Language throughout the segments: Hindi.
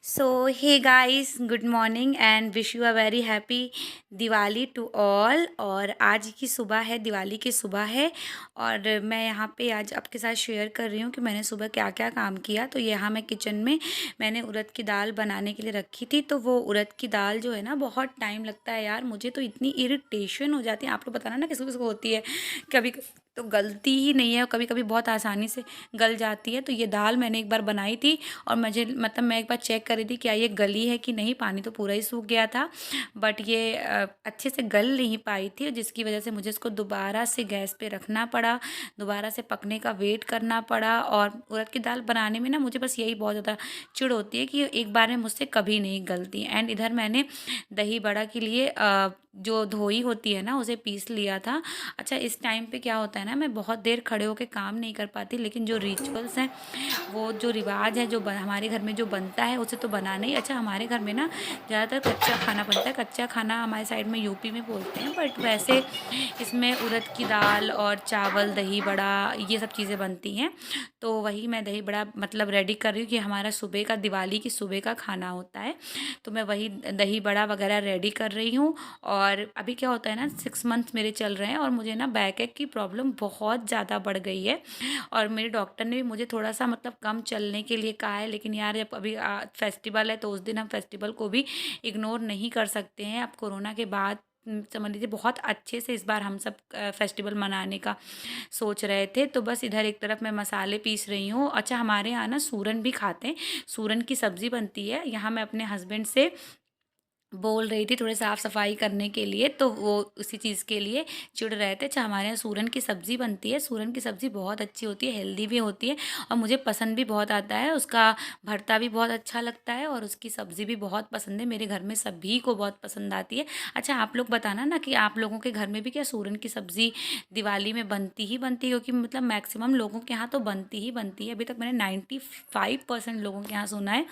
So hey guys, good morning and wish you a very happy Diwali to all. और आज की सुबह है, दिवाली की सुबह है। और मैं यहाँ पे आज आपके साथ शेयर कर रही हूँ कि मैंने सुबह क्या क्या काम किया। तो यहाँ मैं किचन में मैंने उड़द की दाल बनाने के लिए रखी थी। तो वो उड़द की दाल जो है ना, बहुत टाइम लगता है यार, मुझे तो इतनी इरिटेशन हो जाती है। आप लोग बताना ना किसको किसको होती है। कभी तो गलती ही नहीं है और कभी कभी बहुत आसानी से गल जाती है। तो ये दाल मैंने एक बार बनाई थी और मुझे मैं एक बार चेक कर रही थी क्या ये गली है कि नहीं। पानी तो पूरा ही सूख गया था, बट ये अच्छे से गल नहीं पाई थी, जिसकी वजह से मुझे इसको दोबारा से गैस पे रखना पड़ा, दोबारा से पकने का वेट करना पड़ा। और उड़द की दाल बनाने में ना मुझे बस यही बहुत ज़्यादा चिढ़ होती है कि एक बार में मुझसे कभी नहीं गलती। एंड इधर मैंने दही बड़ा के लिए जो धोई होती है ना, उसे पीस लिया था। अच्छा, इस टाइम पे क्या होता है ना, मैं बहुत देर खड़े होकर काम नहीं कर पाती, लेकिन जो रिचुअल्स हैं, वो जो रिवाज है, जो हमारे घर में जो बनता है उसे तो बनाना ही। अच्छा, हमारे घर में ना ज़्यादातर कच्चा खाना बनता है। कच्चा खाना हमारे साइड में यूपी में बोलते हैं, बट वैसे इसमें उड़द की दाल और चावल, दही बड़ा, ये सब चीज़ें बनती हैं। तो वही मैं दही बड़ा मतलब रेडी कर रही हूँ कि हमारा सुबह का, दिवाली की सुबह का खाना होता है। तो मैं वही दही बड़ा वगैरह रेडी कर रही हूँ। और अभी क्या होता है ना, 6 मंथ मेरे चल रहे हैं और मुझे ना बैक एक की प्रॉब्लम बहुत ज़्यादा बढ़ गई है। और मेरे डॉक्टर ने भी मुझे थोड़ा सा मतलब कम चलने के लिए कहा है, लेकिन यार जब अभी फेस्टिवल है तो उस दिन हम फेस्टिवल को भी इग्नोर नहीं कर सकते हैं। अब कोरोना के बाद समझ लीजिए बहुत अच्छे से इस बार हम सब फेस्टिवल मनाने का सोच रहे थे। तो बस इधर एक तरफ मैं मसाले पीस रही हूँ। अच्छा, हमारे यहाँ ना सूरन भी खाते हैं, सूरन की सब्ज़ी बनती है। यहाँ मैं अपने हस्बैंड से बोल रही थी थोड़े साफ़ सफाई करने के लिए, तो वो उसी चीज़ के लिए चिढ़ रहे थे। अच्छा, हमारे यहाँ सूरन की सब्ज़ी बनती है। सूरन की सब्ज़ी बहुत अच्छी होती है, हेल्दी भी होती है और मुझे पसंद भी बहुत आता है। उसका भरता भी बहुत अच्छा लगता है और उसकी सब्ज़ी भी बहुत पसंद है। मेरे घर में सभी को बहुत पसंद आती है। अच्छा, आप लोग बताना ना कि आप लोगों के घर में भी क्या सूरन की सब्ज़ी दिवाली में बनती ही बनती है? क्योंकि मतलब मैक्सिमम लोगों के यहाँ तो बनती ही बनती है। अभी तक मैंने 95% लोगों के यहाँ सुना है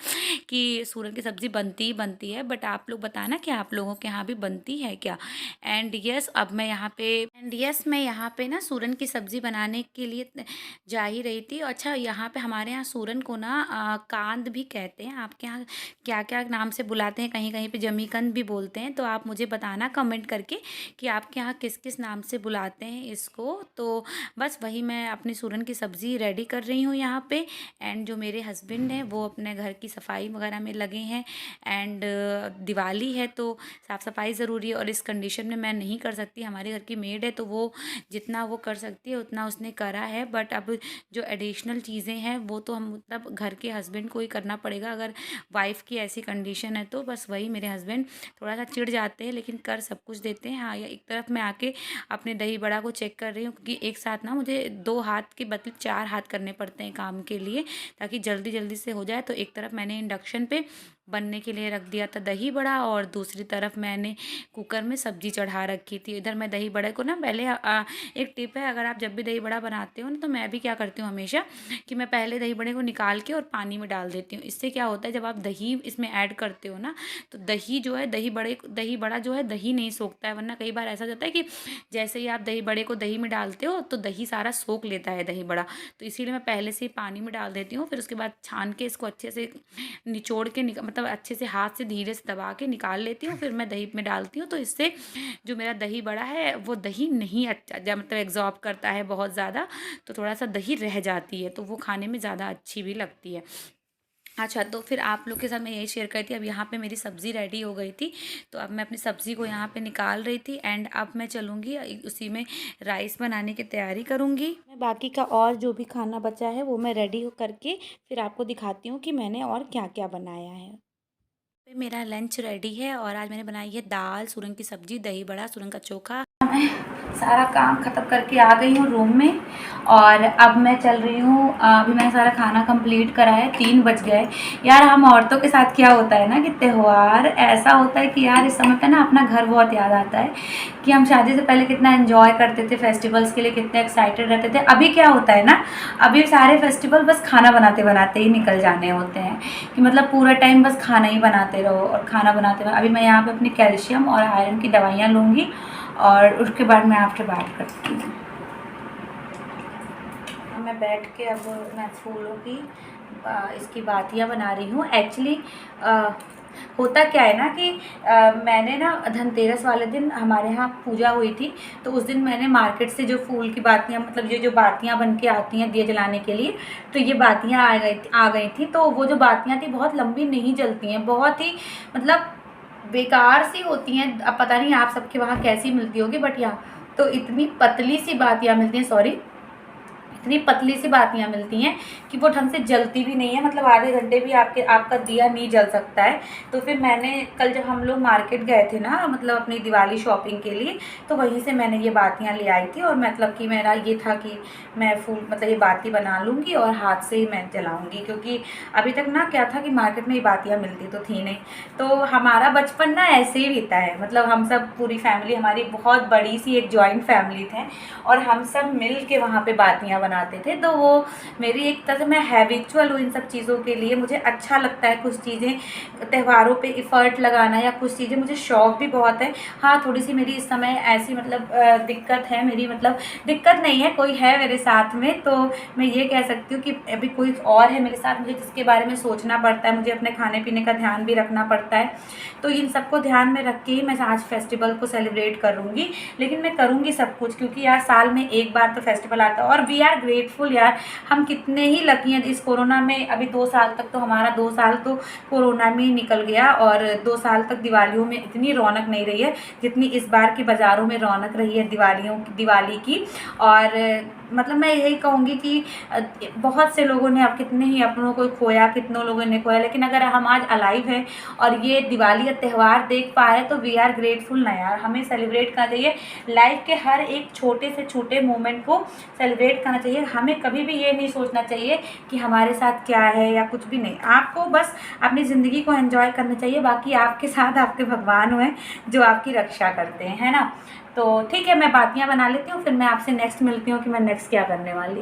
कि सूरन की सब्ज़ी बनती ही बनती है। बट आप लोग बताना कि आप लोगों के यहाँ भी बनती है क्या। एंड यस, मैं यहाँ पे ना सूरन की सब्ज़ी बनाने के लिए जा ही रही थी। अच्छा, यहाँ पे हमारे यहाँ सूरन को ना कांद भी कहते हैं। आपके यहाँ क्या क्या नाम से बुलाते हैं? कहीं कहीं पे जमीकंद भी बोलते हैं। तो आप मुझे बताना कमेंट करके कि आपके यहाँ किस किस नाम से बुलाते हैं इसको। तो बस वही मैं अपनी सूरन की सब्ज़ी रेडी कर रही हूँ यहाँ पे। एंड जो मेरे हस्बैंड हैं वो अपने घर की सफाई वगैरह में लगे हैं। एंड दिवाली है तो साफ़ सफाई ज़रूरी है और इस कंडीशन में मैं नहीं कर सकती। हमारे घर की मेड है तो वो जितना वो कर सकती है उतना उसने करा है। बट अब जो एडिशनल चीज़ें हैं वो तो हम मतलब घर के हस्बैंड को ही करना पड़ेगा। अगर वाइफ़ की ऐसी कंडीशन है तो बस वही, मेरे हस्बैंड थोड़ा सा चिढ़ जाते हैं लेकिन कर सब कुछ देते हैं। हाँ, या एक तरफ मैं आके अपने दही बड़ा को चेक कर रही हूँ, क्योंकि एक साथ ना मुझे 2 हाथ के बदले 4 हाथ करने पड़ते हैं काम के लिए, ताकि जल्दी जल्दी से हो जाए। तो एक तरफ मैंने इंडक्शन पे बनने के लिए रख दिया था दही बड़ा और दूसरी तरफ मैंने कुकर में सब्जी चढ़ा रखी थी। इधर मैं दही बड़े को ना पहले एक टिप है, अगर आप जब भी दही बड़ा बनाते हो ना, तो मैं भी क्या करती हूँ हमेशा कि मैं पहले दही बड़े को निकाल के और पानी में डाल देती हूँ। इससे क्या होता है, जब आप दही इसमें ऐड करते हो ना, तो दही जो है, दही बड़ा जो है दही नहीं सोखता है। वरना कई बार ऐसा हो जाता है कि जैसे ही आप दही बड़े को दही में डालते हो तो दही सारा सोख लेता है दही बड़ा। तो इसीलिए मैं पहले से ही पानी में डाल देती हूँ, फिर उसके बाद छान के इसको अच्छे से निचोड़ के मतलब अच्छे से हाथ से धीरे से दबा के निकाल लेती हूँ, फिर मैं दही में डालती हूँ। तो इससे जो मेरा दही बड़ा है वो दही नहीं अच्छा मतलब एग्जॉर्ब करता है बहुत ज़्यादा, तो थोड़ा सा दही रह जाती है, तो वो खाने में ज़्यादा अच्छी भी लगती है। अच्छा, तो फिर आप लोग के साथ मैं यही शेयर करी थी। अब यहाँ पे मेरी सब्ज़ी रेडी हो गई थी, तो अब मैं अपनी सब्ज़ी को यहाँ पे निकाल रही थी। एंड अब मैं चलूँगी उसी में राइस बनाने की तैयारी करूँगी। मैं बाकी का और जो भी खाना बचा है वो मैं रेडी करके फिर आपको दिखाती हूँ कि मैंने और क्या क्या बनाया है। पे मेरा लंच रेडी है और आज मैंने बनाई है दाल, सूरन की सब्जी, दही बड़ा, सूरन का चोखा। मैं सारा काम ख़त्म करके आ गई हूँ रूम में और अब मैं चल रही हूँ। अभी मैंने सारा खाना कंप्लीट करा है, 3 बज गए। यार, हम औरतों के साथ क्या होता है ना कि त्यौहार ऐसा होता है कि यार इस समय पे ना अपना घर बहुत याद आता है कि हम शादी से पहले कितना एंजॉय करते थे, फेस्टिवल्स के लिए कितने एक्साइटेड रहते थे। अभी क्या होता है ना, अभी सारे फेस्टिवल बस खाना बनाते बनाते ही निकल जाने होते हैं कि मतलब पूरा टाइम बस खाना ही बनाते रहो और खाना बनाते रहो। अभी मैं यहाँ पे अपनी कैल्शियम और आयरन की दवाइयाँ लूँगी और उसके बाद मैं आपसे बात करती हूँ। मैं बैठ के अब मैं फूलों की इसकी बातियाँ बना रही हूँ। एक्चुअली होता क्या है ना कि मैंने ना धनतेरस वाले दिन हमारे यहाँ पूजा हुई थी, तो उस दिन मैंने मार्केट से जो फूल की बातियाँ, मतलब ये जो बातियाँ बन के आती हैं दिए जलाने के लिए, तो ये बातियाँ आ गई थी। तो वो जो बातियाँ थी बहुत लंबी नहीं जलती हैं, बहुत ही मतलब बेकार सी होती हैं। अब पता नहीं आप सबके वहाँ कैसी मिलती होगी, बट यहाँ तो इतनी पतली सी बातियाँ मिलती हैं, सॉरी, इतनी पतली सी बातियाँ मिलती हैं कि वो ढंग से जलती भी नहीं है, मतलब आधे घंटे भी आपका दिया नहीं जल सकता है। तो फिर मैंने कल जब हम लोग मार्केट गए थे ना, मतलब अपनी दिवाली शॉपिंग के लिए, तो वहीं से मैंने ये बातियाँ ले आई थी। और मतलब कि मेरा ये था कि मैं फूल मतलब ये बाती बना लूँगी और हाथ से ही मैं जलाऊँगी, क्योंकि अभी तक ना क्या था कि मार्केट में ये बातियाँ मिलती तो थी नहीं। तो हमारा बचपन ना ऐसे ही बीता है, मतलब हम सब पूरी फैमिली, हमारी बहुत बड़ी सी एक जॉइंट फैमिली थे और हम सब मिल के वहाँ पे बातियाँ बनाते थे। तो वो मेरी एक तरह से, मैं हैबिचुअल हूँ इन सब चीज़ों के लिए, मुझे अच्छा लगता है कुछ चीज़ें त्योहारों पे एफ़र्ट लगाना, या कुछ चीज़ें मुझे शौक़ भी बहुत है। हाँ, थोड़ी सी मेरी इस समय ऐसी मतलब दिक्कत है मेरी, मतलब दिक्कत नहीं है, कोई है मेरे साथ में, तो मैं ये कह सकती हूँ कि अभी कोई और है मेरे साथ, मुझे जिसके बारे में सोचना पड़ता है, मुझे अपने खाने पीने का ध्यान भी रखना पड़ता है। तो इन सबको ध्यान में रख के ही मैं आज फेस्टिवल को सेलिब्रेट करूँगी, लेकिन मैं करूँगी सब कुछ, क्योंकि यार साल में एक बार तो फेस्टिवल आता है। और वी आर ग्रेटफुल यार, हम कितने ही लकी हैं। इस कोरोना में अभी 2 साल तक तो हमारा 2 साल तो कोरोना में ही निकल गया, और 2 साल तक दिवालियों में इतनी रौनक नहीं रही है जितनी इस बार की बाज़ारों में रौनक रही है दिवाली की। और मतलब मैं यही कहूँगी कि बहुत से लोगों ने, अब कितने ही अपनों को खोया, कितनों लोगों ने खोया, लेकिन अगर हम आज अलाइव हैं और ये दिवाली का त्यौहार देख पा रहे हैं तो वी आर ग्रेटफुल ना यार। हमें सेलिब्रेट करना चाहिए, लाइफ के हर एक छोटे से छोटे मोमेंट को सेलिब्रेट करना चाहिए। हमें कभी भी ये नहीं सोचना चाहिए कि हमारे साथ क्या है या कुछ भी नहीं। आपको बस अपनी ज़िंदगी को एंजॉय करना चाहिए, बाकी आपके साथ आपके भगवान हैं जो आपकी रक्षा करते हैं, है ना। तो ठीक है, मैं बातियाँ बना लेती हूँ, फिर मैं आपसे नेक्स्ट मिलती हूँ कि मैं नेक्स्ट क्या करने वाली।